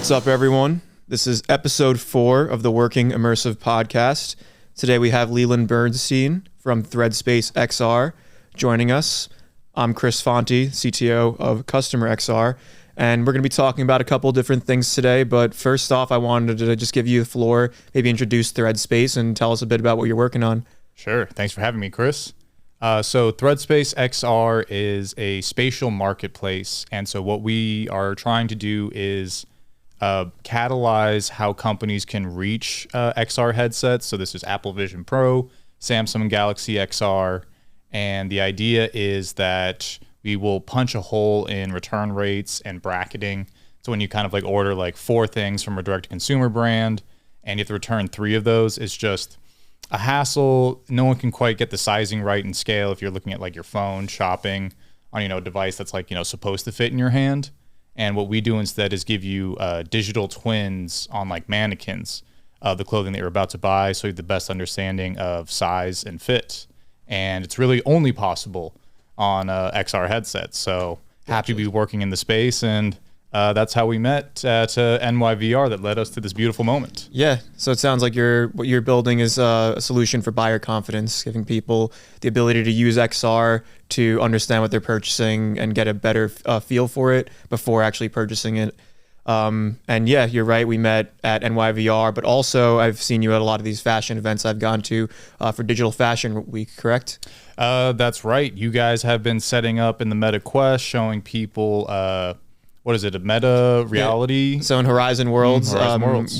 What's up, everyone? This is episode 4 of the Working Immersive Podcast. Today we have Leland Bernstein from ThreadSpace XR joining us. I'm Chris Fonte, CTO of Customer XR, and we're going to be talking about a couple different things today. But first off, I wanted to just give you the floor, maybe introduce ThreadSpace and tell us a bit about what you're working on. Sure. Thanks for having me, Chris. So ThreadSpace XR is a spatial marketplace. And so what we are trying to do is catalyze how companies can reach XR headsets. So this is Apple Vision Pro, Samsung Galaxy XR. And the idea is that we will punch a hole in return rates and bracketing. So when you kind of like order like 4 things from a direct-to-consumer brand and you have to return 3 of those, it's just a hassle. No one can quite get the sizing right and scale if you're looking at like your phone shopping on, a device that's like, supposed to fit in your hand. And what we do instead is give you digital twins on like mannequins of the clothing that you're about to buy, so you have the best understanding of size and fit. And it's really only possible on XR headsets. So happy to be working in the space, and that's how we met at NYVR that led us to this beautiful moment. Yeah, so it sounds like what you're building is a solution for buyer confidence, giving people the ability to use XR to understand what they're purchasing and get a better feel for it before actually purchasing it. And yeah, you're right, we met at NYVR, but also I've seen you at a lot of these fashion events I've gone to for Digital Fashion Week, correct? That's right. You guys have been setting up in the Meta Quest, showing people what is it, a meta reality? Yeah. So in Horizon Worlds,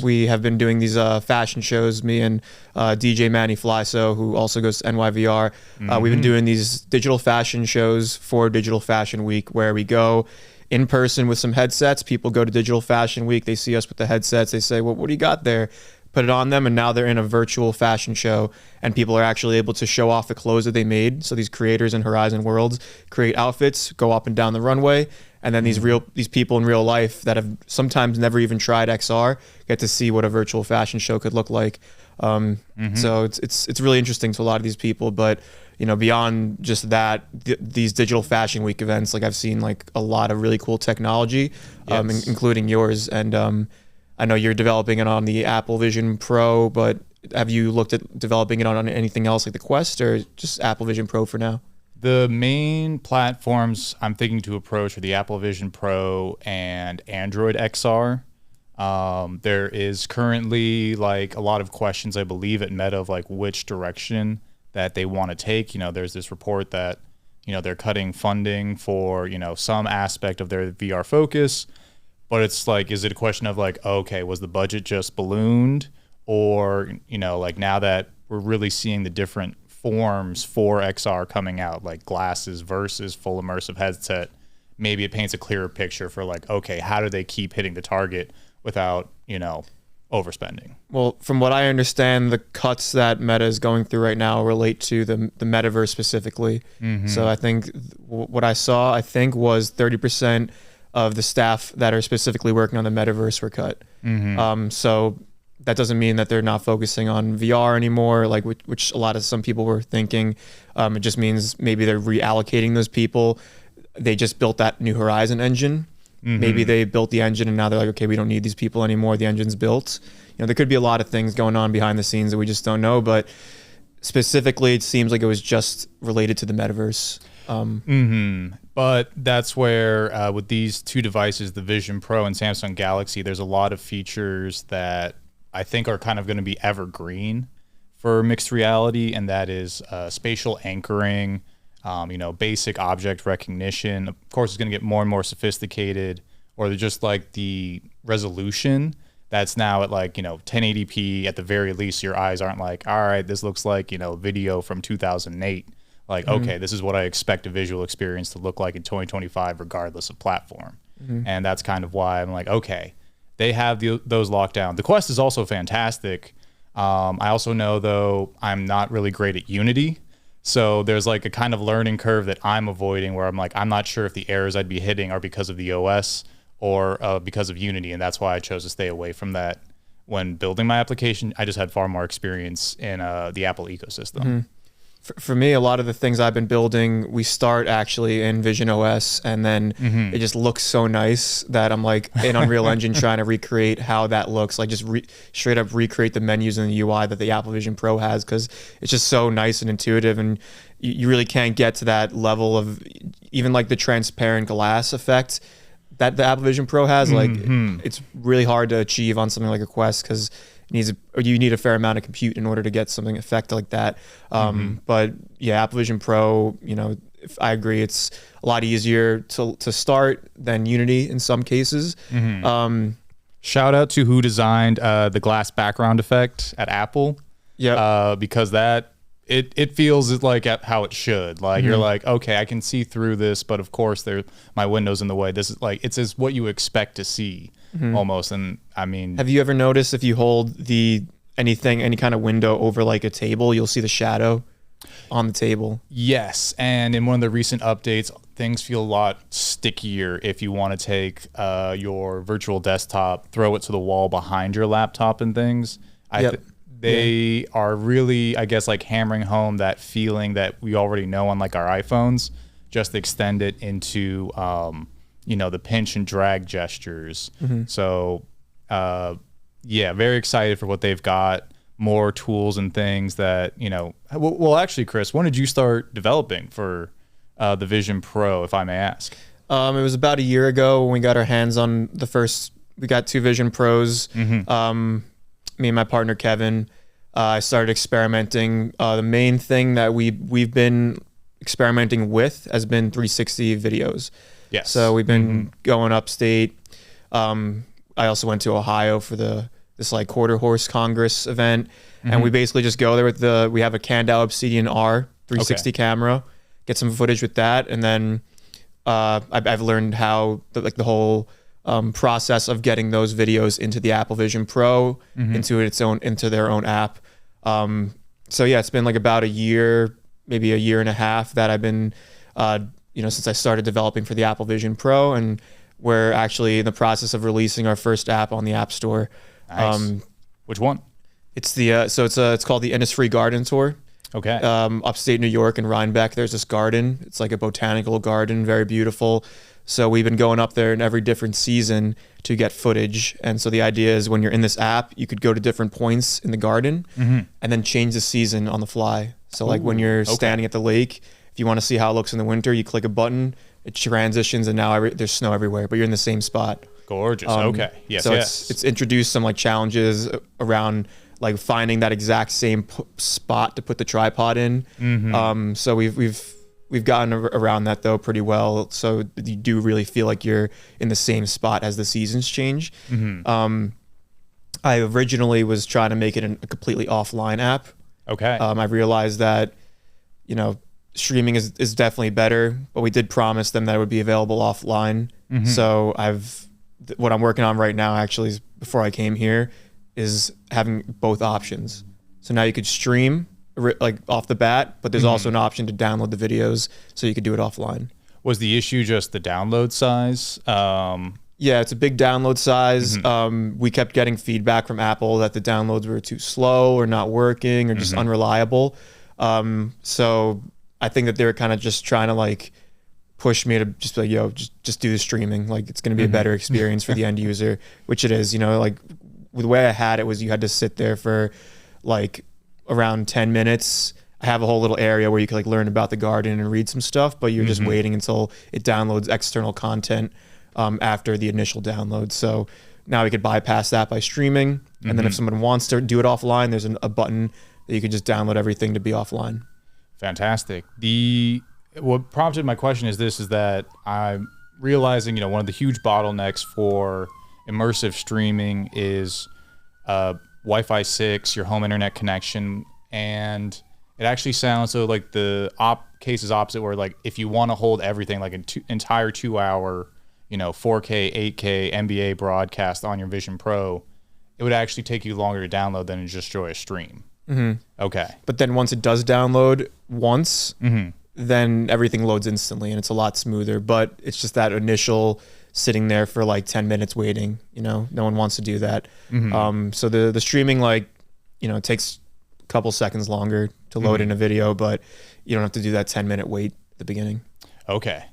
we have been doing these fashion shows, me and DJ Manny Flyso, who also goes to NYVR. We've been doing these digital fashion shows for Digital Fashion Week, where we go in person with some headsets. People go to Digital Fashion Week, they see us with the headsets, they say, well, what do you got there? Put it on them, and now they're in a virtual fashion show, and people are actually able to show off the clothes that they made. So these creators in Horizon Worlds create outfits, go up and down the runway, and then these people in real life that have sometimes never even tried XR get to see what a virtual fashion show could look like. So it's really interesting to a lot of these people. But beyond just that, these Digital Fashion Week events, like I've seen like a lot of really cool technology, including yours. And I know you're developing it on the Apple Vision Pro, but have you looked at developing it on anything else like the Quest, or just Apple Vision Pro for now? The main platforms I'm thinking to approach are the Apple Vision Pro and Android XR. There is currently like a lot of questions, I believe, at Meta of like which direction that they want to take. There's this report that, they're cutting funding for, some aspect of their VR focus. But it's like, is it a question of like, okay, was the budget just ballooned? Or, like now that we're really seeing the different forms for XR coming out, like glasses versus full immersive headset, maybe it paints a clearer picture for like, okay, how do they keep hitting the target without, overspending? Well, from what I understand, the cuts that Meta is going through right now relate to the metaverse specifically. So I think what I saw, was 30% of the staff that are specifically working on the metaverse were cut. So that doesn't mean that they're not focusing on VR anymore, like which some people were thinking. It just means maybe they're reallocating those people. They just built that new Horizon engine. Maybe they built the engine and now they're like, okay, we don't need these people anymore. The engine's built. There could be a lot of things going on behind the scenes that we just don't know. But specifically, it seems like it was just related to the metaverse. But that's where with these 2 devices, the Vision Pro and Samsung Galaxy, there's a lot of features that I think are kind of going to be evergreen for mixed reality, and that is spatial anchoring, basic object recognition. Of course, it's going to get more and more sophisticated, or just like the resolution that's now at like, 1080p at the very least. Your eyes aren't like, all right, this looks like, video from 2008. Like, okay, this is what I expect a visual experience to look like in 2025, regardless of platform. And that's kind of why I'm like, okay, they have those locked down. The Quest is also fantastic. I also know, though, I'm not really great at Unity. So there's like a kind of learning curve that I'm avoiding where I'm like, I'm not sure if the errors I'd be hitting are because of the OS or because of Unity. And that's why I chose to stay away from that when building my application. I just had far more experience in the Apple ecosystem. For me, a lot of the things I've been building, we start actually in Vision OS, and then it just looks so nice that I'm like in Unreal Engine trying to recreate how that looks, like just straight up recreate the menus and the UI that the Apple Vision Pro has, because it's just so nice and intuitive, and you really can't get to that level of even like the transparent glass effect that the Apple Vision Pro has. Like it's really hard to achieve on something like a Quest, because you need a fair amount of compute in order to get something effect like that. But yeah, Apple Vision Pro, if I agree, it's a lot easier to start than Unity in some cases. Shout out to who designed the glass background effect at Apple. Yeah, because that it feels like how it should. Like you're like, okay, I can see through this, but of course my window's in the way. This is like it's what you expect to see. Almost. And I mean, have you ever noticed if you hold any kind of window over like a table, you'll see the shadow on the table? Yes. And in one of the recent updates, things feel a lot stickier if you want to take your virtual desktop, throw it to the wall behind your laptop and things. They are really, I guess, like hammering home that feeling that we already know on like our iPhones, just extend it into the pinch and drag gestures. So, very excited for what they've got. More tools and things that, well, actually, Chris, when did you start developing for the Vision Pro, if I may ask? It was about a year ago when we got our hands on we got 2 Vision Pros. Me and my partner, Kevin, I started experimenting. The main thing that we've been experimenting with has been 360 videos. Yes. So we've been going upstate. I also went to Ohio for this like quarter horse Congress event, and we basically just go there we have a Candow Obsidian R 360 camera, get some footage with that, and then I've learned how the whole process of getting those videos into the Apple Vision Pro, into their own app. So yeah, it's been like about a year, maybe a year and a half that I've been since I started developing for the Apple Vision Pro, and we're actually in the process of releasing our first app on the App Store. Nice. Which one? It's it's called the Innisfree Garden Tour. Okay. Upstate New York in Rhinebeck, there's this garden. It's like a botanical garden, very beautiful. So we've been going up there in every different season to get footage. And so the idea is when you're in this app, you could go to different points in the garden and then change the season on the fly. So like when you're standing at the lake, if you want to see how it looks in the winter, you click a button, it transitions, and now there's snow everywhere, but you're in the same spot. Gorgeous. Okay. Yes. So it's introduced some like challenges around like finding that exact same spot to put the tripod in. So we've gotten around that though pretty well. So you do really feel like you're in the same spot as the seasons change. I originally was trying to make it a completely offline app. Okay. I realized that, streaming is definitely better, but we did promise them that it would be available offline. So what I'm working on right now, actually, is before I came here, is having both options. So now you could stream like off the bat, but there's also an option to download the videos, so you could do it offline. Was the issue just the download size? Yeah, it's a big download size. We kept getting feedback from Apple that the downloads were too slow or not working or just unreliable. So I think that they were kind of just trying to like push me to just be like, just do the streaming. Like it's going to be a better experience for the end user, which it is. Like the way I had it was you had to sit there for like around 10 minutes. I have a whole little area where you can like learn about the garden and read some stuff, but you're just waiting until it downloads external content after the initial download. So now we could bypass that by streaming. And then if someone wants to do it offline, there's a button that you can just download everything to be offline. Fantastic. What prompted my question is that I'm realizing, one of the huge bottlenecks for immersive streaming is Wi-Fi 6, your home internet connection, and it actually sounds so like the case is opposite, where like if you want to hold everything like an entire 2-hour, 4K, 8K NBA broadcast on your Vision Pro, it would actually take you longer to download than to just enjoy a stream. Okay. But then once it does download then everything loads instantly and it's a lot smoother. But it's just that initial sitting there for like 10 minutes waiting. No one wants to do that. So the streaming, like, it takes a couple seconds longer to load in a video, but you don't have to do that 10-minute wait at the beginning. Okay.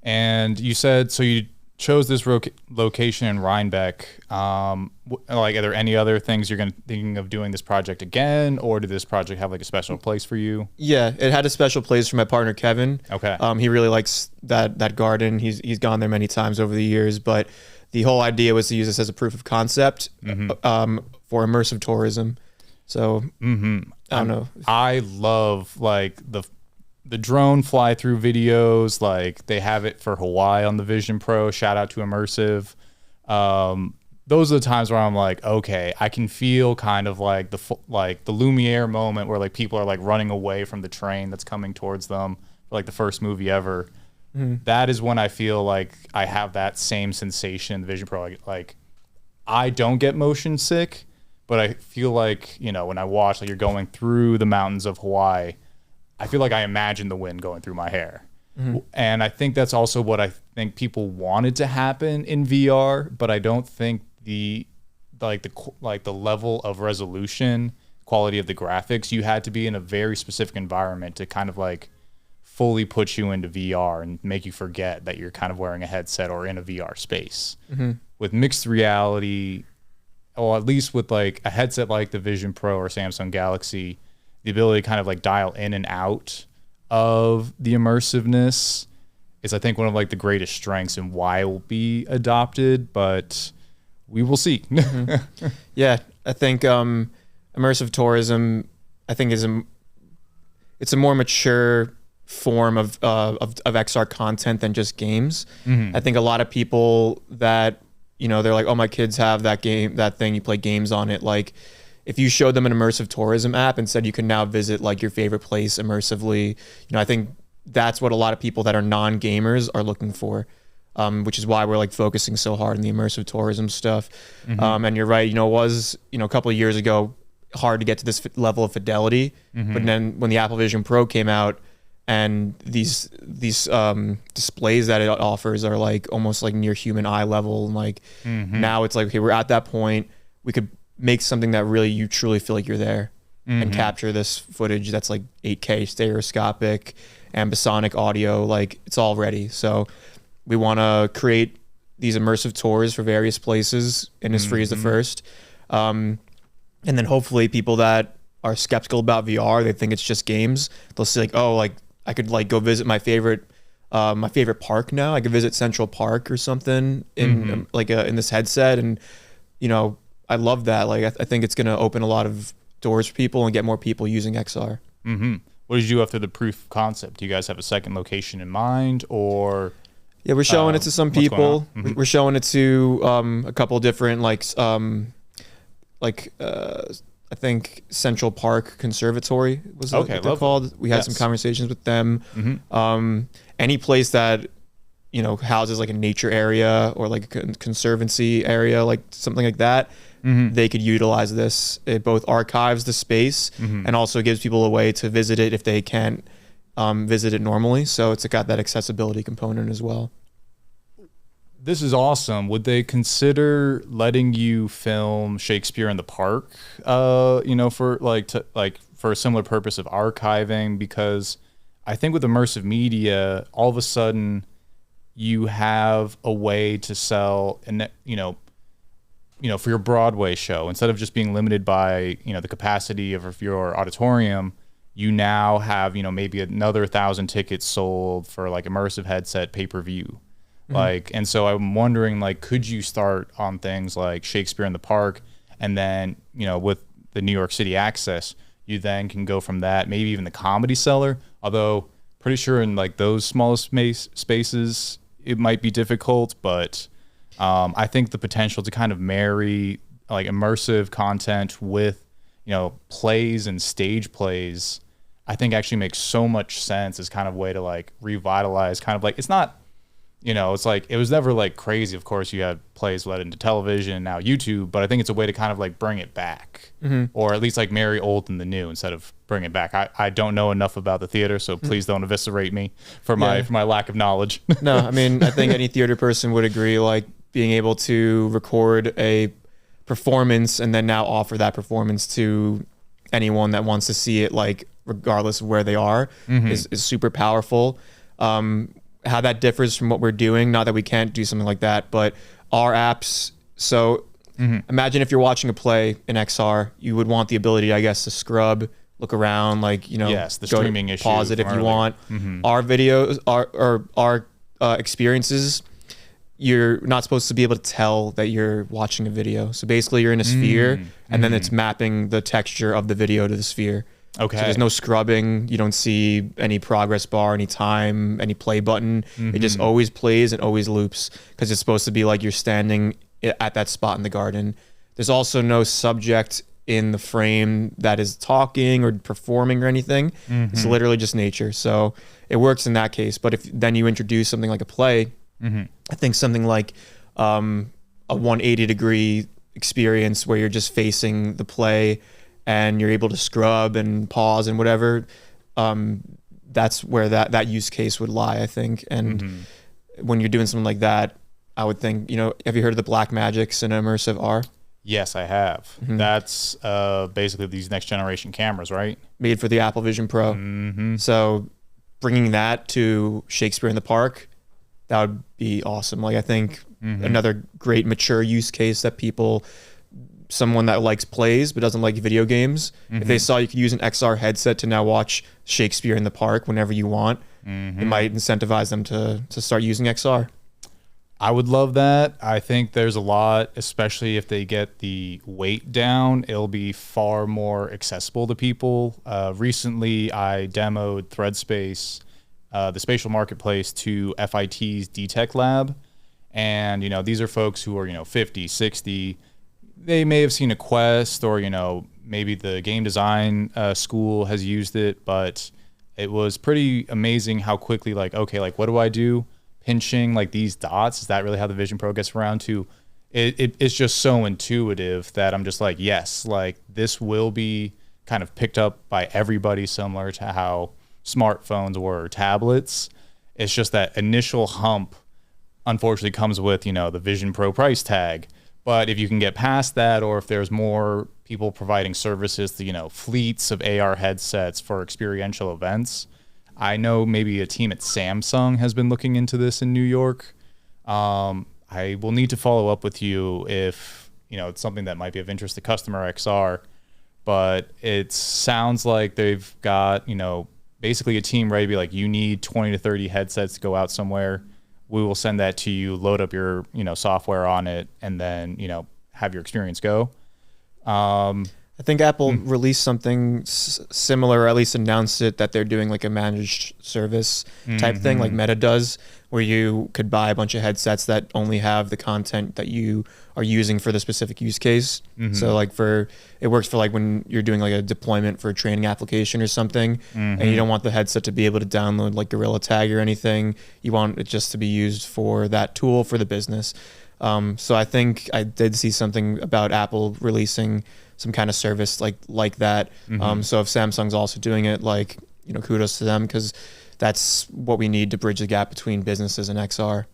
And you said, so you chose this location in Rhinebeck. Like, are there any other things you're thinking of doing this project again, or did this project have like a special place for you? Yeah, it had a special place for my partner Kevin. Okay. He really likes that garden. He's gone there many times over the years, but the whole idea was to use this as a proof of concept for immersive tourism. So I don't know. I love like the drone fly through videos. Like, they have it for Hawaii on the Vision Pro. Shout out to Immersive. Those are the times where I'm like, okay, I can feel kind of like the Lumiere moment where like people are like running away from the train that's coming towards them for like the first movie ever. That is when I feel like I have that same sensation in the Vision Pro. Like I don't get motion sick, but I feel like, you know, when I watch, like, you're going through the mountains of Hawaii, I feel like I imagine the wind going through my hair. And I think that's also what I think people wanted to happen in VR, but I don't think the level of resolution, quality of the graphics, you had to be in a very specific environment to kind of like fully put you into VR and make you forget that you're kind of wearing a headset or in a VR space. With mixed reality, or at least with like a headset like the Vision Pro or Samsung Galaxy, the ability to kind of like dial in and out of the immersiveness is, I think, one of like the greatest strengths and why it will be adopted, but we will see. Yeah, I think immersive tourism, I think it's a more mature form of XR content than just games. I think a lot of people that, you know, they're like, oh, my kids have that thing, you play games on it. Like, if you showed them an immersive tourism app and said you can now visit like your favorite place immersively, you know, I think that's what a lot of people that are non-gamers are looking for, which is why we're like focusing so hard on the immersive tourism stuff. And you're right, you know, it was, you know, a couple of years ago hard to get to this level of fidelity, but then when the Apple Vision Pro came out and these displays that it offers are like almost like near human eye level, and like now it's like, okay, we're at that point, we could make something that really you truly feel like you're there and capture this footage that's like 8K stereoscopic, ambisonic audio, like it's all ready. So we want to create these immersive tours for various places, Innisfree is the first. And then hopefully people that are skeptical about VR, they think it's just games, they'll see like, oh, like I could like go visit my favorite park now. I could visit Central Park or something in in this headset, and you know, I love that. Like, I think it's going to open a lot of doors for people and get more people using XR. What did you do after the proof of concept? Do you guys have a second location in mind, or? Yeah, we're showing it to some people. We're showing it to a couple different I think Central Park Conservatory was what they're called. We had some conversations with them. Any place that, you know, houses like a nature area or like a conservancy area, like something like that, they could utilize this. It both archives the space and also gives people a way to visit it if they can't visit it normally. So it's got that accessibility component as well. This is awesome. Would they consider letting you film Shakespeare in the Park, you know, for for a similar purpose of archiving? Because I think with immersive media, all of a sudden you have a way to sell, and you know, for your Broadway show, instead of just being limited by, you know, the capacity of your auditorium, you now have, you know, maybe another 1,000 tickets sold for like immersive headset pay-per-view. Like, and so I'm wondering, like, could you start on things like Shakespeare in the Park, and then, you know, with the New York City access, you then can go from that, maybe even the Comedy Cellar, although pretty sure in like those smallest spaces, it might be difficult, but I think the potential to kind of marry like immersive content with, you know, plays and stage plays, I think actually makes so much sense as kind of way to like revitalize, kind of like, it's not, you know, it's like, it was never like crazy. Of course, you had plays led into television, now YouTube, but I think it's a way to kind of like bring it back, or at least like marry old and the new instead of bring it back. I don't know enough about the theater, so please don't eviscerate me for my lack of knowledge. No, I mean, I think any theater person would agree, like being able to record a performance and then now offer that performance to anyone that wants to see it like regardless of where they are, is super powerful. How that differs from what we're doing, not that we can't do something like that, but our apps, so imagine if you're watching a play in XR, you would want the ability, I guess, to scrub, look around, like, you know, the streaming issue, pause it if you want. Our videos, our experiences, you're not supposed to be able to tell that you're watching a video. So basically you're in a sphere and then it's mapping the texture of the video to the sphere. Okay. So there's no scrubbing. You don't see any progress bar, any time, any play button. It just always plays and always loops because it's supposed to be like you're standing at that spot in the garden. There's also no subject in the frame that is talking or performing or anything. It's literally just nature. So it works in that case. But if then you introduce something like a play, I think something like a 180-degree experience where you're just facing the play and you're able to scrub and pause and whatever, that's where that use case would lie, I think. And when you're doing something like that, I would think, you know, have you heard of the Black Magics and Immersive R? Yes, I have. That's basically these next generation cameras, right? Made for the Apple Vision Pro. So bringing that to Shakespeare in the Park, that would be awesome. Like, I think another great mature use case that someone that likes plays but doesn't like video games, if they saw you could use an XR headset to now watch Shakespeare in the Park whenever you want, it might incentivize them to start using XR. I would love that. I think there's a lot, especially if they get the weight down, it'll be far more accessible to people. Recently, I demoed ThreadSpace, the spatial marketplace, to FIT's D-Tech lab. And, you know, these are folks who are, you know, 50, 60. They may have seen a Quest or, you know, maybe the game design school has used it, but it was pretty amazing how quickly, like, okay, like, what do I do? Pinching like these dots, is that really how the Vision Pro gets around to it? It's just so intuitive that I'm just like, yes, like this will be kind of picked up by everybody, similar to how smartphones were, or tablets. It's just that initial hump unfortunately comes with, you know, the Vision Pro price tag. But if you can get past that, or if there's more people providing services to, you know, fleets of AR headsets for experiential events, I know maybe a team at Samsung has been looking into this in New York. I will need to follow up with you if, you know, it's something that might be of interest to Customer XR, but it sounds like they've got, you know, basically a team ready to be like, you need 20 to 30 headsets to go out somewhere. We will send that to you, load up your, you know, software on it, and then, you know, have your experience go. I think Apple released something similar, or at least announced it, that they're doing like a managed service type thing, like Meta does, where you could buy a bunch of headsets that only have the content that you are using for the specific use case. So like it works for like when you're doing like a deployment for a training application or something, and you don't want the headset to be able to download like Gorilla Tag or anything. You want it just to be used for that tool for the business. So I think I did see something about Apple releasing some kind of service like that. So if Samsung's also doing it, like, you know, kudos to them, because that's what we need to bridge the gap between businesses and XR.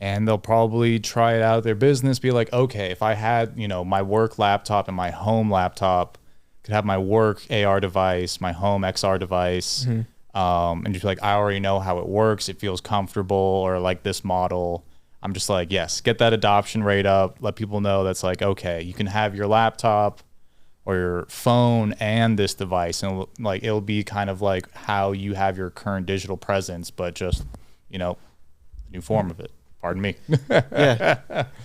And they'll probably try it out of their business, be like, okay, if I had, you know, my work laptop and my home laptop, could have my work AR device, my home XR device, and just be like, I already know how it works. It feels comfortable, or like this model. I'm just like, yes, get that adoption rate up. Let people know that's like, okay, you can have your laptop or your phone and this device, and like it'll be kind of like how you have your current digital presence, but just, you know, new form of it. Pardon me. Yeah,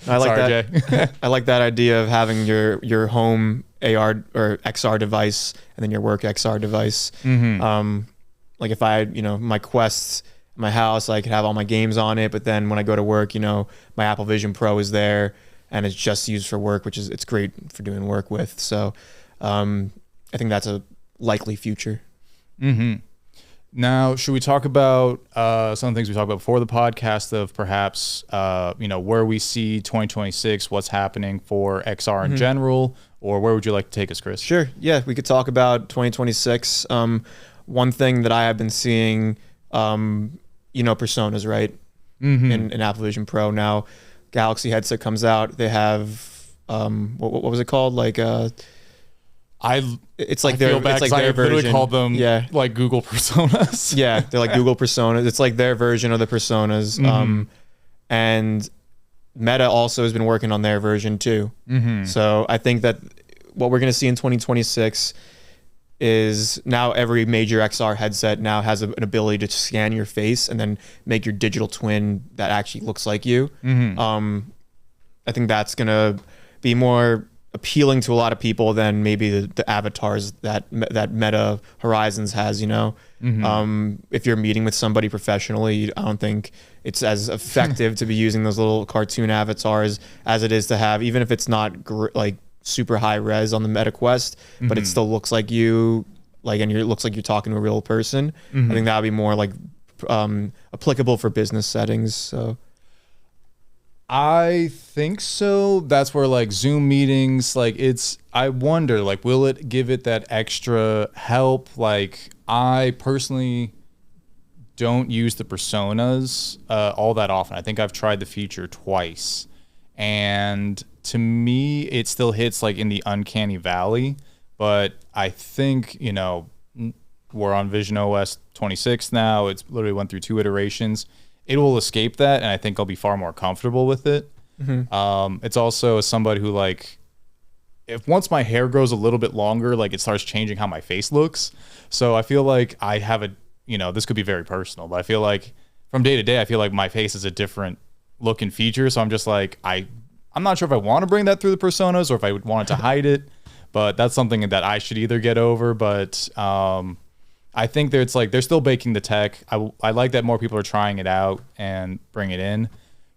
I like that. Jay. I like that idea of having your home AR or XR device and then your work XR device. Like if I had, you know, my Quest in my house, I could have all my games on it, but then when I go to work, you know, my Apple Vision Pro is there, and it's just used for work, which is, it's great for doing work with. So I think that's a likely future. Now, should we talk about some of the things we talked about before the podcast of perhaps, you know, where we see 2026, what's happening for XR in general, or where would you like to take us, Chris? Sure. Yeah, we could talk about 2026. One thing that I have been seeing, you know, personas, right? In Apple Vision Pro now. Galaxy headset comes out. They have what was it called? Like It's like feel bad it's like I their literally version. called them like Google personas. Yeah, they're like Google personas. It's like their version of the personas. And Meta also has been working on their version too. So I think that what we're going to see in 2026 is now every major XR headset now has an ability to scan your face and then make your digital twin that actually looks like you. I think that's going to be more appealing to a lot of people than maybe the avatars that Meta Horizons has, you know. If you're meeting with somebody professionally, I don't think it's as effective to be using those little cartoon avatars as it is to have, even if it's not like super high res on the Meta Quest, but it still looks like you, like, and it looks like you're talking to a real person. I think that would be more like applicable for business settings. So I think so. That's where like Zoom meetings, like I wonder, like, will it give it that extra help? Like, I personally don't use the personas all that often. I think I've tried the feature twice. And to me, it still hits like in the uncanny valley. But I think, you know, we're on Vision OS 26 now. It's literally went through 2 iterations. It will escape that, and I think I'll be far more comfortable with it. It's also somebody who, like, if once my hair grows a little bit longer, like, it starts changing how my face looks. So I feel like I have a, you know, this could be very personal, but I feel like from day to day, I feel like my face is a different look and feature. So I'm just like, I'm not sure if I want to bring that through the personas or if I would want to hide it, but that's something that I should either get over. But I think that it's like they're still baking the tech. I like that more people are trying it out and bring it in.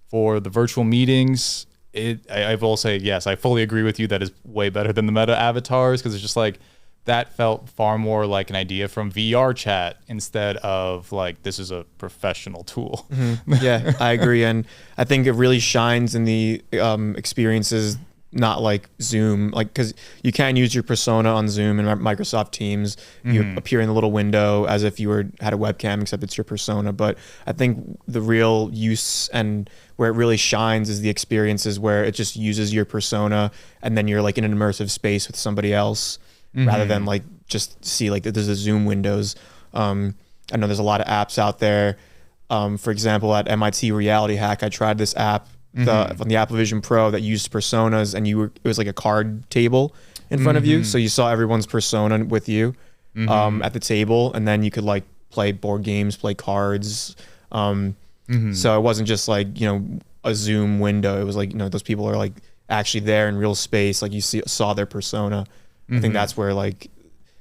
For the virtual meetings, I will say, yes, I fully agree with you. That is way better than the Meta avatars, because it's just like that felt far more like an idea from VR chat instead of like this is a professional tool. Yeah, I agree. And I think it really shines in the experiences, not like Zoom, like, because you can use your persona on Zoom and Microsoft Teams. You appear in the little window as if you had a webcam, except it's your persona. But I think the real use and where it really shines is the experiences where it just uses your persona and then you're like in an immersive space with somebody else, rather than like just see like there's a Zoom windows. I know there's a lot of apps out there. For example, at MIT Reality Hack, I tried this app on the Apple Vision Pro that used personas, and it was like a card table in front of you, so you saw everyone's persona with you at the table, and then you could like play board games, play cards. So it wasn't just like, you know, a Zoom window. It was like, you know, those people are like actually there in real space, like you saw their persona. I think that's where, like,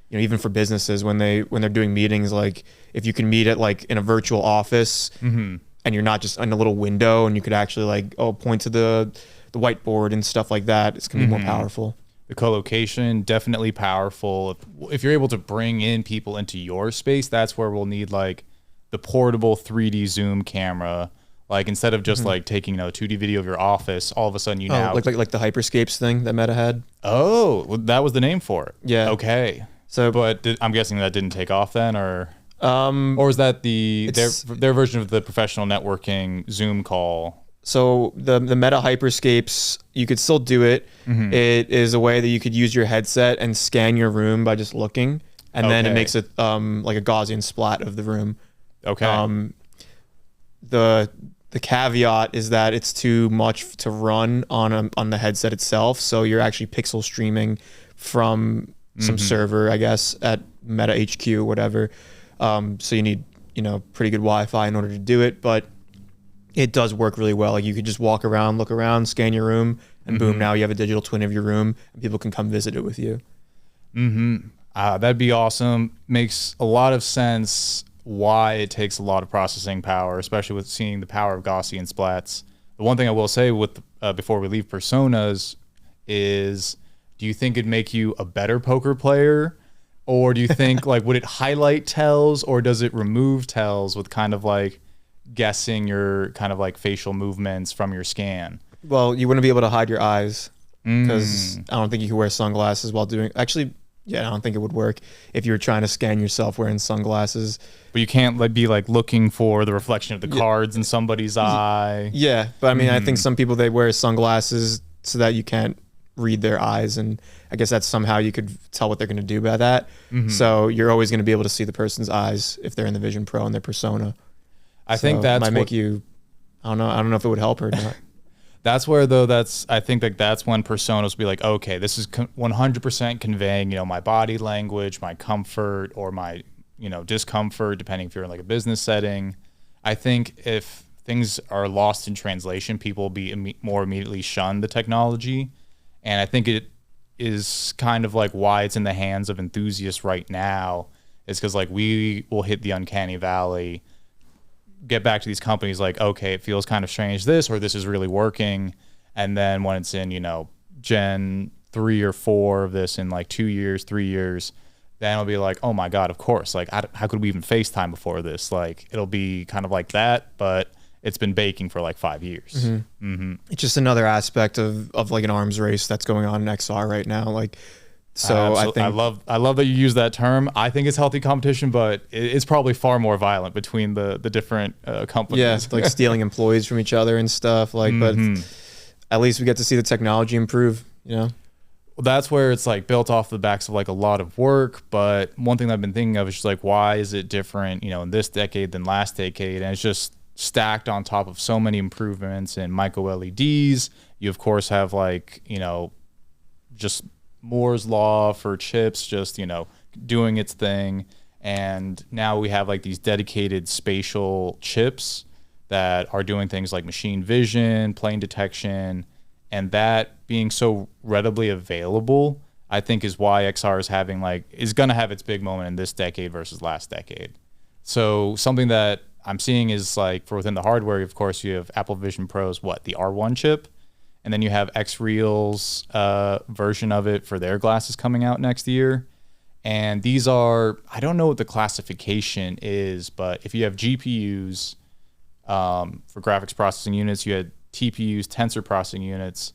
you know, even for businesses when they're doing meetings, like if you can meet at like in a virtual office and you're not just in a little window, and you could actually like point to the whiteboard and stuff like that, it's gonna be more powerful. The co-location, definitely powerful. If you're able to bring in people into your space, that's where we'll need like the portable 3D zoom camera. Like instead of just like taking a 2D video of your office, all of a sudden now like the Hyperscapes thing that Meta had. Oh, well, that was the name for it. Yeah. Okay. So, but I'm guessing that didn't take off then, or is that their version of the professional networking Zoom call? So the Meta Hyperscapes, you could still do it. It is a way that you could use your headset and scan your room by just looking, and then it makes it like a Gaussian splat of the room. Okay. The caveat is that it's too much to run on the headset itself, so you're actually pixel streaming from some server, I guess, at Meta HQ or whatever. So you need, you know, pretty good Wi-Fi in order to do it, but it does work really well. Like you could just walk around, look around, scan your room, and boom, now you have a digital twin of your room, and people can come visit it with you. That'd be awesome. Makes a lot of sense why it takes a lot of processing power, especially with seeing the power of Gaussian splats. The one thing I will say with before we leave personas is, do you think it'd make you a better poker player? Or do you think like would it highlight tells, or does it remove tells with kind of like guessing your kind of like facial movements from your scan? Well, you wouldn't be able to hide your eyes, because I don't think you could wear sunglasses while doing. Actually, yeah, I don't think it would work if you were trying to scan yourself wearing sunglasses. But you can't like be like looking for the reflection of the cards in somebody's eye. Yeah, but I mean, I think some people, they wear sunglasses so that you can't read their eyes, and I guess that's somehow you could tell what they're going to do by that. So you're always going to be able to see the person's eyes if they're in the Vision Pro and their persona. I think that might make you, I don't know if it would help or not. That's where, though, I think that that's when personas will be like, okay, this is 100% conveying, my body language, my comfort, or my, discomfort, depending if you're in like a business setting. I think if things are lost in translation, people will be more immediately shun the technology. And I think it is kind of like why it's in the hands of enthusiasts right now, is because like we will hit the uncanny valley, get back to these companies like, okay, it feels kind of strange this, or this is really working. And then when it's in, Gen 3 or 4 of this in like 2 years, 3 years, then it'll be like, oh my God, of course. Like, how could we even FaceTime before this? Like, it'll be kind of like that, but it's been baking for like 5 years. It's just another aspect of like an arms race that's going on in XR right now. Like, so I think I love that you use that term. I think it's healthy competition, but it's probably far more violent between the different companies. Yeah, like stealing employees from each other and stuff. Like, but at least we get to see the technology improve. Well, that's where it's like built off the backs of like a lot of work. But one thing that I've been thinking of is just like, why is it different, in this decade than last decade? And it's just stacked on top of so many improvements in micro LEDs. You of course have like, just Moore's law for chips, just, doing its thing. And now we have like these dedicated spatial chips that are doing things like machine vision, plane detection, and that being so readily available, I think is why XR is going to have its big moment in this decade versus last decade. So something that I'm seeing is like for within the hardware, of course, you have Apple Vision Pro's, the R1 chip, and then you have XReal's version of it for their glasses coming out next year. And these are, I don't know what the classification is, but if you have GPUs for graphics processing units, you had TPUs, tensor processing units.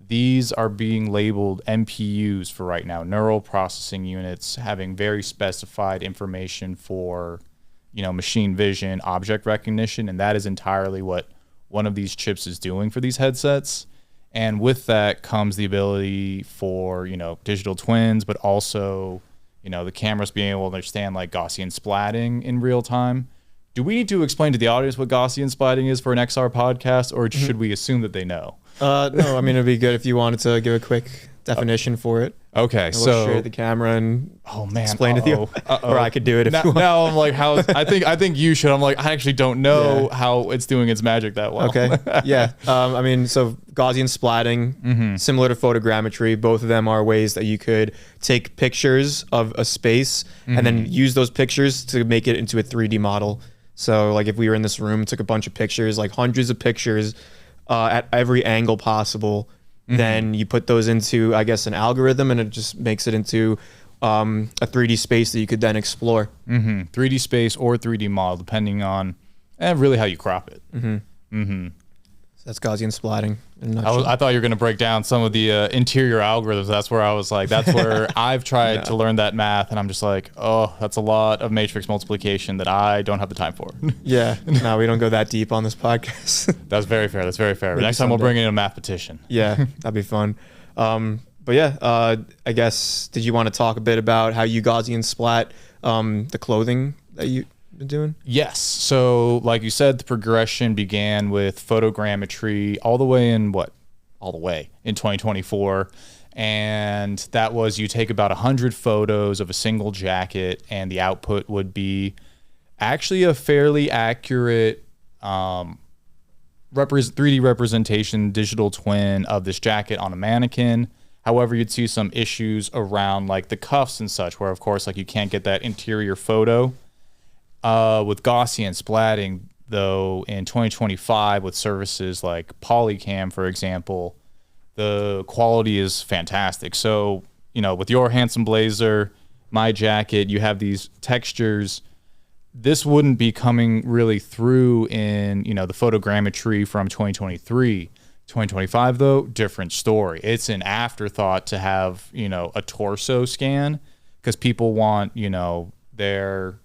These are being labeled NPUs for right now, neural processing units, having very specified information for, machine vision, object recognition, and that is entirely what one of these chips is doing for these headsets. And with that comes the ability for, digital twins, but also, the cameras being able to understand like Gaussian splatting in real time. Do we need to explain to the audience what Gaussian splatting is for an XR podcast, or should we assume that they know? No, I mean, it'd be good if you wanted to give a quick definition for it. Okay, so look straight at the camera and explain it to you, or I could do it if you want. Now I'm like, I think you should. I'm like, I actually don't know how it's doing its magic that well. Okay, yeah. I mean, so Gaussian splatting, similar to photogrammetry, both of them are ways that you could take pictures of a space and then use those pictures to make it into a 3D model. So like if we were in this room, took a bunch of pictures, like hundreds of pictures at every angle possible, then you put those into, I guess, an algorithm, and it just makes it into a 3D space that you could then explore. 3D space or 3D model, depending on really how you crop it. So that's Gaussian splatting. I thought you were going to break down some of the interior algorithms. That's where I was like, that's where I've tried to learn that math, and I'm just like, oh, that's a lot of matrix multiplication that I don't have the time for. Yeah, no, we don't go that deep on this podcast. That's very fair. That's very fair. Maybe next time we'll bring in a mathematician. Yeah, that'd be fun. But yeah, I guess, did you want to talk a bit about how you Gaussian splat the clothing that you've been doing? Yes. So like you said, the progression began with photogrammetry all the way in 2024. And that was, you take about 100 photos of a single jacket, and the output would be actually a fairly accurate 3D representation, digital twin of this jacket on a mannequin. However, you'd see some issues around like the cuffs and such, where of course like you can't get that interior photo. With Gaussian splatting, though, in 2025 with services like Polycam, for example, the quality is fantastic. So, with your handsome blazer, my jacket, you have these textures. This wouldn't be coming really through in, the photogrammetry from 2023. 2025, though, different story. It's an afterthought to have, a torso scan, because people want, their...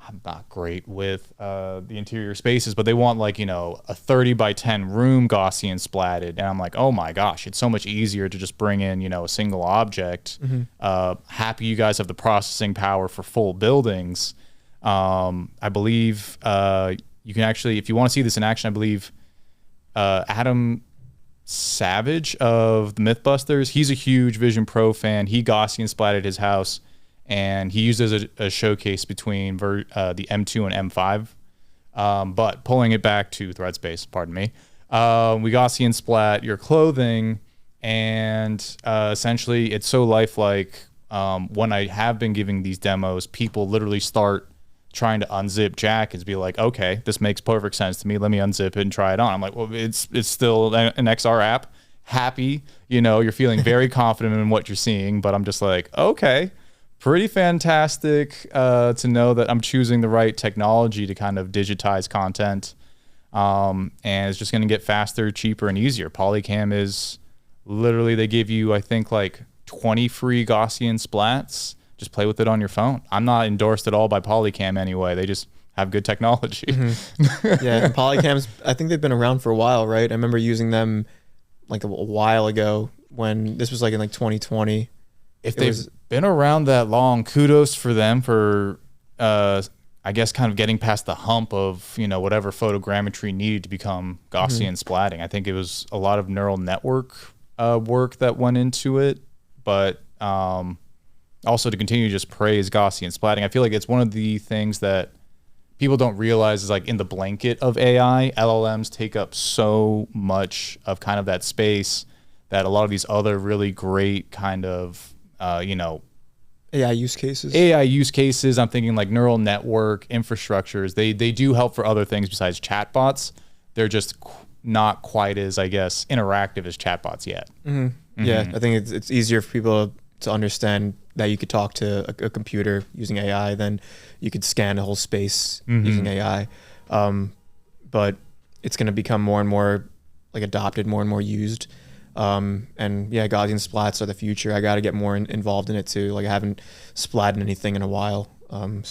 I'm not great with the interior spaces, but they want like, a 30 by 10 room Gaussian splatted. And I'm like, oh my gosh, it's so much easier to just bring in, a single object. Happy you guys have the processing power for full buildings. I believe you can actually, if you want to see this in action, I believe Adam Savage of the Mythbusters, he's a huge Vision Pro fan. He Gaussian splatted his house, and he used it as a showcase between the M2 and M5. But pulling it back to ThreadSpace, pardon me, we Gaussian splat your clothing, and essentially it's so lifelike. When I have been giving these demos, people literally start trying to unzip jackets, be like, okay, this makes perfect sense to me. Let me unzip it and try it on. I'm like, well, it's still an XR app. Happy, you're feeling very confident in what you're seeing, but I'm just like, okay, pretty fantastic to know that I'm choosing the right technology to kind of digitize content. And it's just going to get faster, cheaper, and easier. Polycam is literally, they give you, I think, like 20 free Gaussian splats. Just play with it on your phone. I'm not endorsed at all by Polycam anyway. They just have good technology. Yeah, and Polycams, I think they've been around for a while, right? I remember using them like a while ago when this was like in like 2020. If they've been around that long, kudos for them for, I guess, kind of getting past the hump of, whatever photogrammetry needed to become Gaussian splatting. I think it was a lot of neural network work that went into it, but also to continue to just praise Gaussian splatting. I feel like it's one of the things that people don't realize is like in the blanket of AI, LLMs take up so much of kind of that space that a lot of these other really great kind of, AI use cases. I'm thinking like neural network infrastructures. They do help for other things besides chatbots. They're just not quite as, I guess, interactive as chatbots yet. Yeah, I think it's easier for people to understand that you could talk to a computer using AI than you could scan a whole space using AI. But it's going to become more and more like adopted, more and more used. And yeah, Gaussian splats are the future. I got to get more involved in it too. Like I haven't splatted anything in a while. And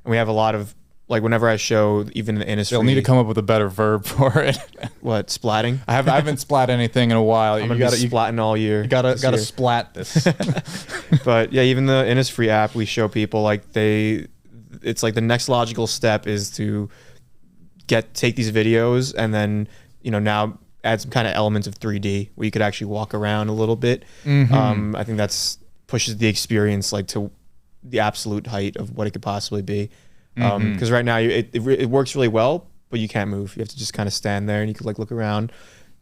we have a lot of, like whenever I show even the industry. They'll need to come up with a better verb for it. What, splatting? I haven't splat anything in a while. I'm gonna be splatting all year. You gotta splat this. But yeah, even the Innisfree app, we show people like it's like the next logical step is to take these videos and then now add some kind of elements of 3D where you could actually walk around a little bit. I think that's pushes the experience like to the absolute height of what it could possibly be. Because right now it works really well, but you can't move. You have to just kind of stand there and you could like look around.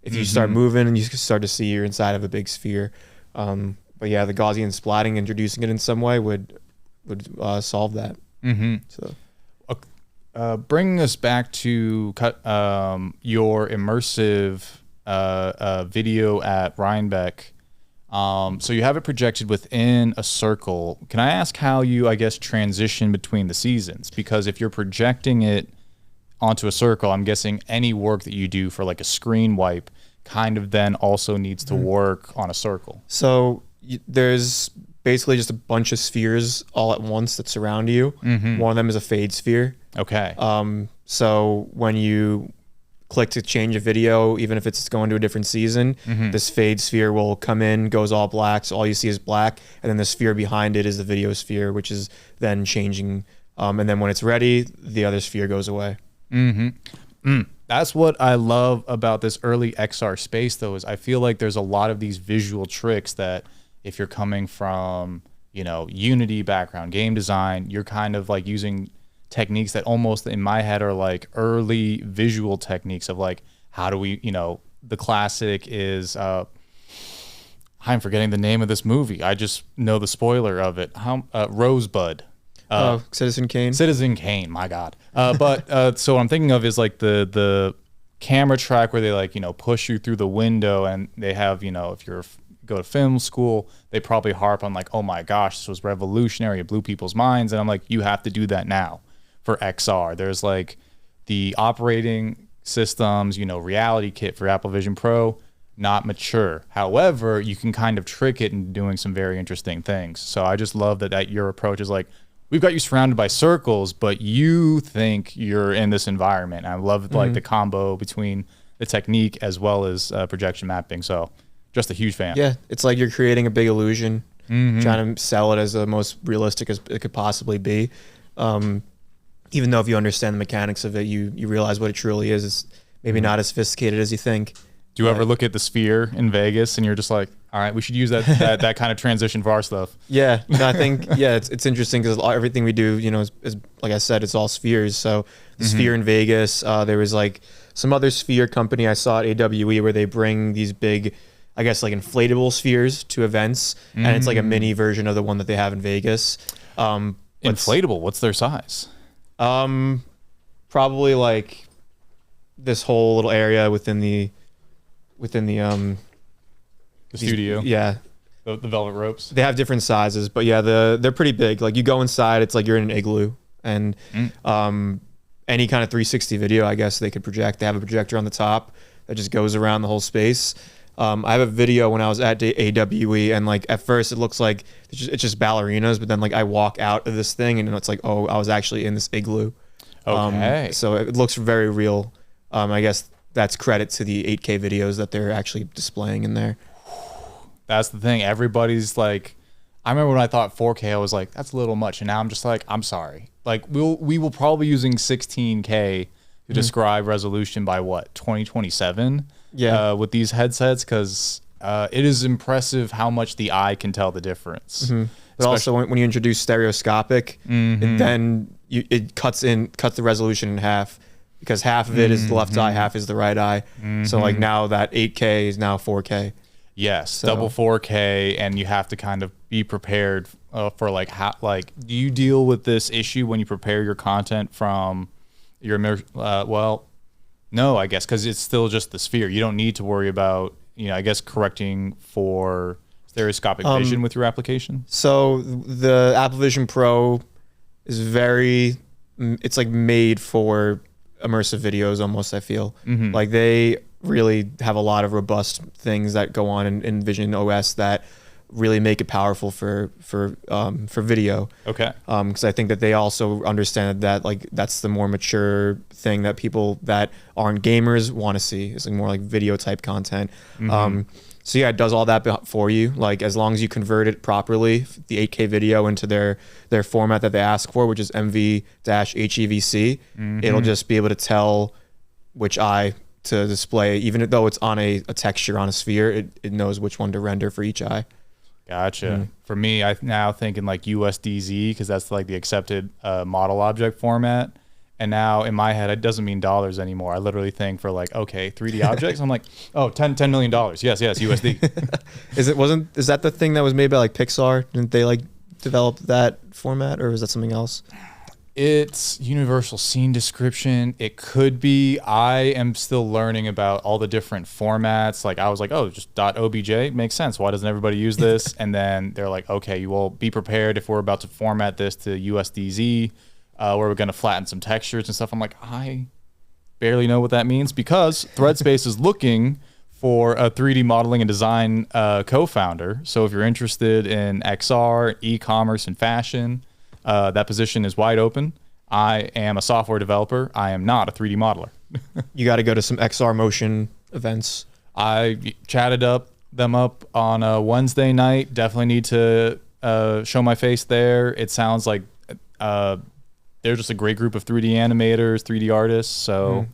If you start moving and you start to see you're inside of a big sphere. But yeah, the Gaussian splatting, introducing it in some way would solve that. So bringing us back to your immersive video at Rhinebeck. So you have it projected within a circle. Can I ask how you, I guess, transition between the seasons? Because if you're projecting it onto a circle, I'm guessing any work that you do for like a screen wipe kind of then also needs to work on a circle. So there's basically just a bunch of spheres all at once that surround you. One of them is a fade sphere. Okay. So when you click to change a video, even if it's going to a different season, this fade sphere will come in, goes all black, so all you see is black, and then the sphere behind it is the video sphere, which is then changing. And then when it's ready, the other sphere goes away. That's what I love about this early XR space, though, is I feel like there's a lot of these visual tricks that if you're coming from, Unity background, game design, you're kind of like using techniques that almost in my head are like early visual techniques of like, how do we, the classic is, I'm forgetting the name of this movie. I just know the spoiler of it. Rosebud. Citizen Kane. Citizen Kane, my God. But so what I'm thinking of is like the camera track where they like, push you through the window, and they have, if you're go to film school, they probably harp on like, oh my gosh, this was revolutionary. It blew people's minds. And I'm like, you have to do that now for XR. There's like the operating systems, reality kit for Apple Vision Pro, not mature. However, you can kind of trick it into doing some very interesting things. So I just love that your approach is like, we've got you surrounded by circles, but you think you're in this environment. And I love like the combo between the technique as well as projection mapping. So just a huge fan. Yeah, it's like you're creating a big illusion, trying to sell it as the most realistic as it could possibly be. Even though if you understand the mechanics of it, you realize what it truly is. It's maybe not as sophisticated as you think. Do you ever look at the Sphere in Vegas and you're just like, all right, we should use that kind of transition for our stuff? Yeah, no, I think it's interesting because everything we do, is like I said, it's all spheres. So the Sphere in Vegas, there was like some other sphere company I saw at AWE where they bring these big, I guess like inflatable spheres to events, and it's like a mini version of the one that they have in Vegas. Inflatable? What's their size? Probably like this whole little area within the studio. Yeah. The velvet ropes. They have different sizes, but yeah, they're pretty big. Like you go inside, it's like you're in an igloo, and any kind of 360 video, I guess they could project. They have a projector on the top that just goes around the whole space. I have a video when I was at AWE, and like at first it looks like it's just ballerinas, but then like I walk out of this thing and it's like, oh, I was actually in this igloo. Okay. So it looks very real. I guess that's credit to the 8K videos that they're actually displaying in there. That's the thing. Everybody's like, I remember when I thought 4K, I was like, that's a little much. And now I'm just like, I'm sorry. Like we will probably using 16K to describe resolution by what, 2027? Yeah. With these headsets, because it is impressive how much the eye can tell the difference. But also when you introduce stereoscopic, it cuts the resolution in half, because half of it is the left eye, half is the right eye. So like now that 8K is now 4K. Yes, so. Double 4K, and you have to kind of be prepared for like how, like, do you deal with this issue when you prepare your content from your well, no, I guess because it's still just the Sphere. You don't need to worry about, I guess correcting for stereoscopic vision with your application. So the Apple Vision Pro is it's like made for immersive videos almost, I feel. Like they really have a lot of robust things that go on in Vision OS that really make it powerful for video. Okay. Because I think that they also understand that like that's the more mature thing that people that aren't gamers want to see. It's like more like video type content. So yeah, it does all that for you. Like as long as you convert it properly, the 8K video into their format that they ask for, which is MV-HEVC, it'll just be able to tell which eye to display, even though it's on a texture on a sphere, it knows which one to render for each eye. Gotcha. For me, I now thinking like USDZ, because that's like the accepted model object format. And now in my head, it doesn't mean dollars anymore. I literally think for like, okay, 3D objects. I'm like, oh, $10 million. Yes, USD. Is that the thing that was made by like Pixar? Didn't they like develop that format, or was that something else? It's universal scene description. It could be. I am still learning about all the different formats. Like I was like, oh, just .obj makes sense. Why doesn't everybody use this? And then they're like, okay, you will be prepared if we're about to format this to USDZ, where we're going to flatten some textures and stuff. I'm like, I barely know what that means, because ThreadSpace is looking for a 3D modeling and design co-founder. So if you're interested in XR, e-commerce, and fashion, that position is wide open. I am a software developer. I am not a 3D modeler. You got to go to some XR Motion events. I chatted them up on a Wednesday night. Definitely need to show my face there. It sounds like they're just a great group of 3D animators, 3D artists. So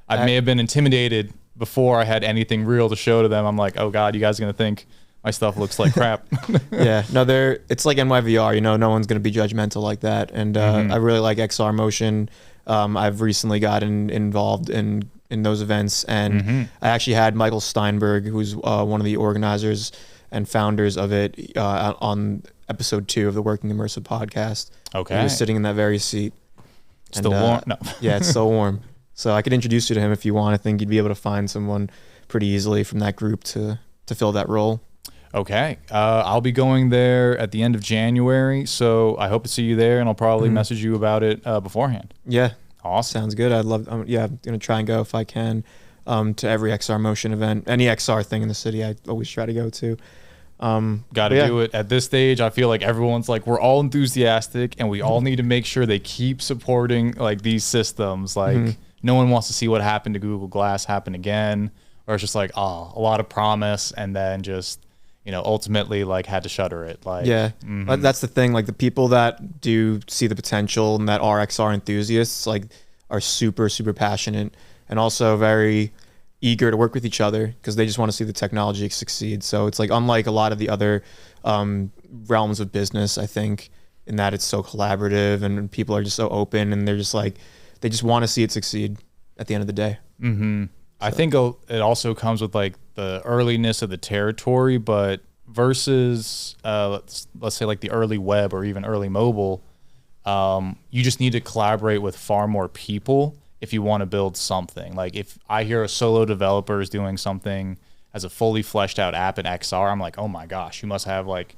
I may have been intimidated before I had anything real to show to them. I'm like, oh God, you guys are going to think my stuff looks like crap. Yeah, no, it's like NYVR, no one's going to be judgmental like that. And I really like XR Motion. I've recently gotten involved in those events, and I actually had Michael Steinberg, who's one of the organizers and founders of it, on episode 2 of the Working Immersive podcast. Okay. He was sitting in that very seat. Still warm? No. Yeah, it's still warm. So I could introduce you to him if you want. I think you'd be able to find someone pretty easily from that group to fill that role. Okay. I'll be going there at the end of January, so I hope to see you there, and I'll probably message you about it beforehand. Yeah. Awesome. Sounds good. I'd love, I'm going to try and go if I can to every XR Motion event. Any XR thing in the city, I always try to go to. Got to do it at this stage. I feel like everyone's like, we're all enthusiastic and we all need to make sure they keep supporting like these systems. Like no one wants to see what happened to Google Glass happen again, or it's just like, oh, a lot of promise. And then just, ultimately like had to shutter it. Like, that's the thing. Like the people that do see the potential and that are XR enthusiasts, like are super, super passionate and also very eager to work with each other because they just want to see the technology succeed. So it's like unlike a lot of the other realms of business, I think, in that it's so collaborative and people are just so open and they're just like, they just want to see it succeed at the end of the day. So. I think it also comes with like the earliness of the territory, but versus let's say like the early web or even early mobile, you just need to collaborate with far more people if you want to build something. Like if I hear a solo developer is doing something as a fully fleshed out app in XR, I'm like, oh my gosh, you must have like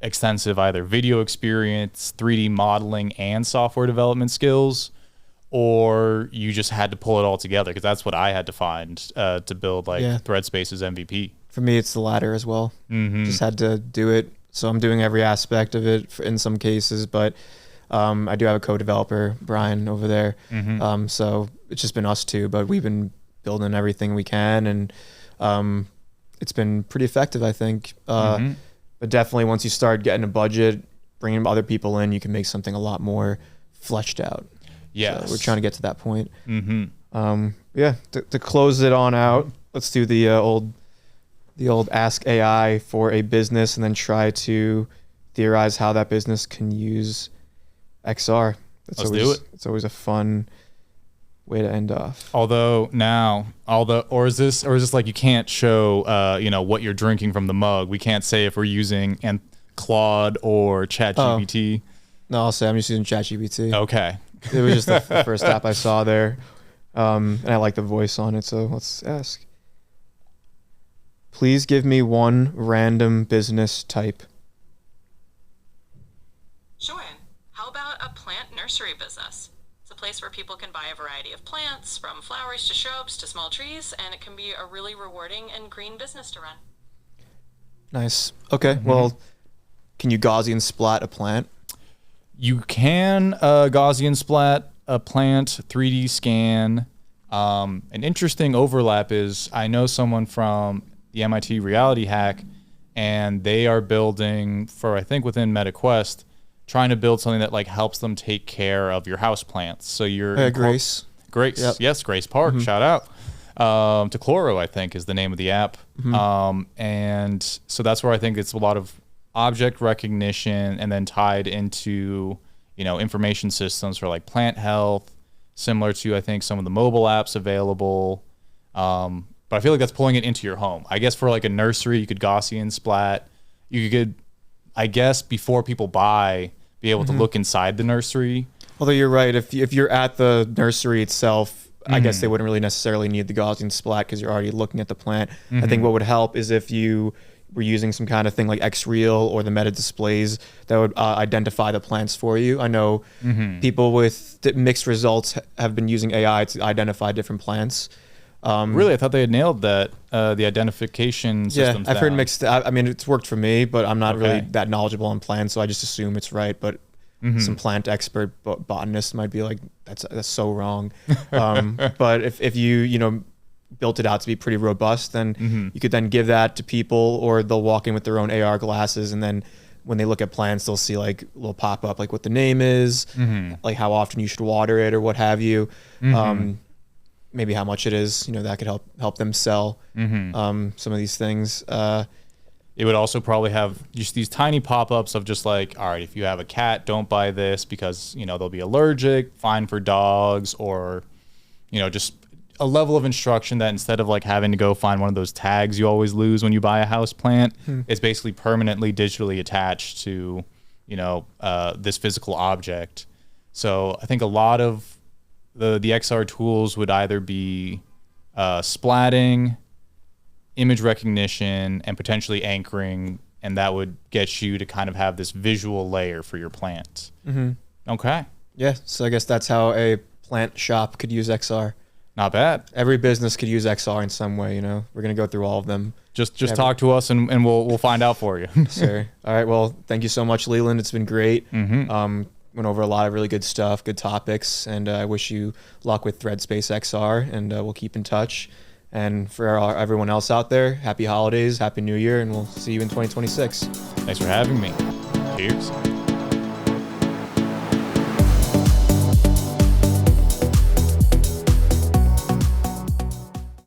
extensive either video experience, 3D modeling, and software development skills, or you just had to pull it all together, because that's what I had to find to build like ThreadSpace's MVP. For me, it's the latter as well. Just had to do it. So I'm doing every aspect of it in some cases, but I do have a co-developer, Brian, over there. So it's just been us two, but we've been building everything we can, and it's been pretty effective, I think. But definitely once you start getting a budget, bringing other people in, you can make something a lot more fleshed out. Yes. So we're trying to get to that point. To close it on out, let's do the old ask AI for a business and then try to theorize how that business can use XR. Let's do it. It's always a fun way to end off. Or is this like you can't show what you're drinking from the mug? We can't say if we're using Claude or ChatGPT. No, I'll say I'm just using ChatGPT. Okay. It was just the first app I saw there. And I like the voice on it, so let's ask. Please give me one random business type. Sure. How about a plant nursery business? It's a place where people can buy a variety of plants, from flowers to shrubs to small trees, and it can be a really rewarding and green business to run. Nice. Okay, well, can you Gaussian splat a plant? You can Gaussian splat a plant, 3D scan. An interesting overlap is I know someone from the MIT Reality Hack, and they are building for, I think within MetaQuest, trying to build something that like helps them take care of your house plants. So you're Grace. Yep. Yes, Grace Park. Shout out. To Chloro, I think, is the name of the app. And so that's where I think it's a lot of object recognition and then tied into, information systems for like plant health, similar to, I think, some of the mobile apps available. But I feel like that's pulling it into your home. I guess for like a nursery, you could Gaussian splat. You could, I guess, before people buy, be able to look inside the nursery. Although you're right, if you're at the nursery itself, I guess they wouldn't really necessarily need the Gaussian splat because you're already looking at the plant. I think what would help is if you were using some kind of thing like XReal or the meta displays that would identify the plants for you. I know people with mixed results have been using AI to identify different plants. Really? I thought they had nailed that, the identification systems. Yeah, I've heard mixed. I mean, it's worked for me, but I'm not really that knowledgeable on plants, so I just assume it's right. But some plant expert botanist might be like, that's so wrong. But if you built it out to be pretty robust, then you could then give that to people, or they'll walk in with their own AR glasses, and then when they look at plants, they'll see like a little pop up, like what the name is, like how often you should water it or what have you. Maybe how much it is, that could help them sell some of these things. It would also probably have just these tiny pop-ups of just like, all right, if you have a cat, don't buy this because, they'll be allergic, fine for dogs, or, just a level of instruction that instead of like having to go find one of those tags you always lose when you buy a house plant, it's basically permanently digitally attached to, this physical object. So I think a lot of the XR tools would either be splatting, image recognition, and potentially anchoring, and that would get you to kind of have this visual layer for your plant. Okay. Yeah, so I guess that's how a plant shop could use XR. Not bad. Every business could use XR in some way, you know. We're going to go through all of them. Just talk to us and we'll find out for you. Sure. All right. Well, thank you so much, Leland. It's been great. Went over a lot of really good stuff, good topics, and I wish you luck with ThreadSpace XR, and we'll keep in touch. And for everyone else out there, happy holidays, happy new year, and we'll see you in 2026. Thanks for having me. Cheers.